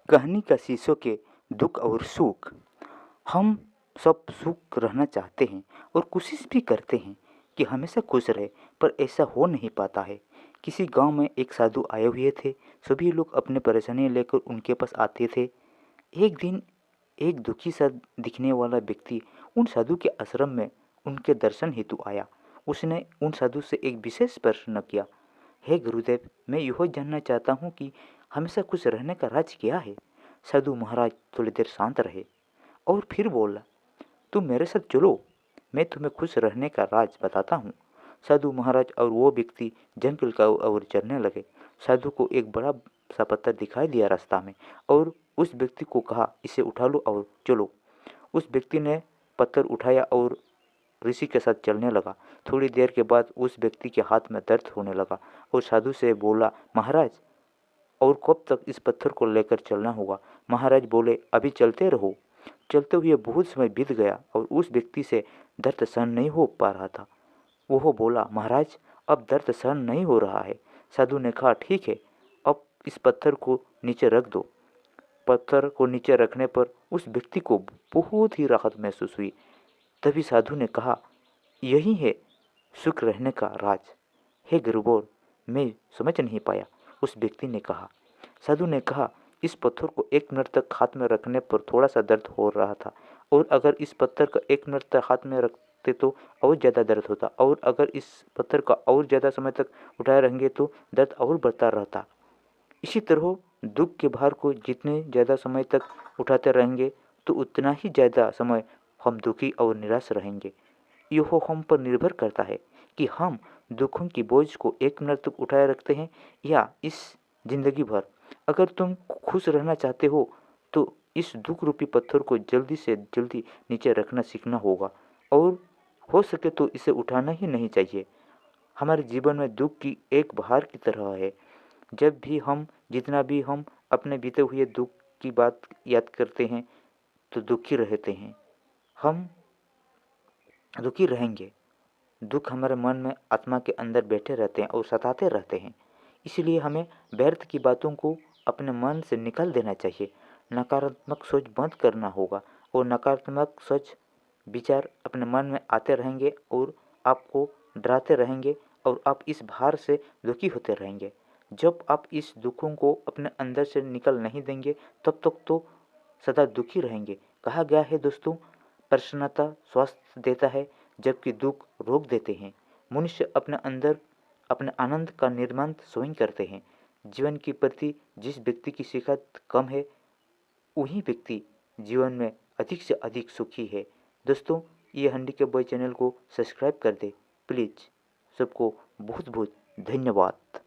कहानी का शीर्षक है दुख और सुख। हम सब सुख रहना चाहते हैं और कोशिश भी करते हैं कि हमेशा खुश रहे, पर ऐसा हो नहीं पाता है। किसी गांव में एक साधु आए हुए थे। सभी लोग अपने परेशानी लेकर उनके पास आते थे। एक दिन एक दुखी सा दिखने वाला व्यक्ति उन साधु के आश्रम में उनके दर्शन हेतु आया। उसने उन साधु से एक विशेष प्रश्न किया। हे गुरुदेव, मैं यह जानना चाहता हूँ कि हमेशा खुश रहने का राज क्या है। साधु महाराज थोड़ी देर शांत रहे और फिर बोला, तुम मेरे साथ चलो, मैं तुम्हें खुश रहने का राज बताता हूँ। साधु महाराज और वो व्यक्ति जंगल का ओर चलने लगे। साधु को एक बड़ा सा पत्थर दिखाई दिया रास्ता में और उस व्यक्ति को कहा, इसे उठा लो और चलो। उस व्यक्ति ने पत्थर उठाया और ऋषि के साथ चलने लगा। थोड़ी देर के बाद उस व्यक्ति के हाथ में दर्द होने लगा और साधु से बोला, महाराज, और कब तक इस पत्थर को लेकर चलना होगा। महाराज बोले, अभी चलते रहो। चलते हुए बहुत समय बीत गया और उस व्यक्ति से दर्द सहन नहीं हो पा रहा था। वो बोला, महाराज, अब दर्द सहन नहीं हो रहा है। साधु ने कहा, ठीक है, अब इस पत्थर को नीचे रख दो। पत्थर को नीचे रखने पर उस व्यक्ति को बहुत ही राहत महसूस हुई। तभी साधु ने कहा, यही है सुख रहने का राज। हे गुरुवर, मैं समझ नहीं पाया, उस व्यक्ति ने कहा। साधु ने कहा, इस पत्थर को एक मिनट तक हाथ में रखने पर थोड़ा सा दर्द हो रहा था, और अगर इस पत्थर का एक मिनट तक हाथ में रखते तो और ज़्यादा दर्द होता, और अगर इस पत्थर का और ज़्यादा समय तक उठाए रहेंगे तो दर्द और बढ़ता रहता। इसी तरह दुख के भार को जितने ज़्यादा समय तक उठाते रहेंगे तो उतना ही ज़्यादा समय हम दुखी और निराश रहेंगे। यह हम पर निर्भर करता है कि हम दुखों की बोझ को एक मिनट तक उठाए रखते हैं या इस जिंदगी भर। अगर तुम खुश रहना चाहते हो तो इस दुख रूपी पत्थर को जल्दी से जल्दी नीचे रखना सीखना होगा, और हो सके तो इसे उठाना ही नहीं चाहिए। हमारे जीवन में दुख की एक भार की तरह है। जब भी हम जितना भी हम अपने बीते हुए दुख की बात याद करते हैं तो दुखी रहते हैं। हम दुखी रहेंगे। दुख हमारे मन में, आत्मा के अंदर बैठे रहते हैं और सताते रहते हैं। इसलिए हमें व्यर्थ की बातों को अपने मन से निकाल देना चाहिए। नकारात्मक सोच बंद करना होगा, और नकारात्मक सोच विचार अपने मन में आते रहेंगे और आपको डराते रहेंगे, और आप इस भार से दुखी होते रहेंगे। जब आप इस दुखों को अपने अंदर से निकल नहीं देंगे तब तक तो सदा दुखी रहेंगे। कहा गया है दोस्तों, प्रसन्नता स्वास्थ्य देता है जबकि दुख रोक देते हैं। मनुष्य अपने अंदर अपने आनंद का निर्माण स्वयं करते हैं। जीवन के प्रति जिस व्यक्ति की शिकायत कम है वही व्यक्ति जीवन में अधिक से अधिक सुखी है। दोस्तों, ये हंडी के बॉय चैनल को सब्सक्राइब कर दे प्लीज़। सबको बहुत बहुत धन्यवाद।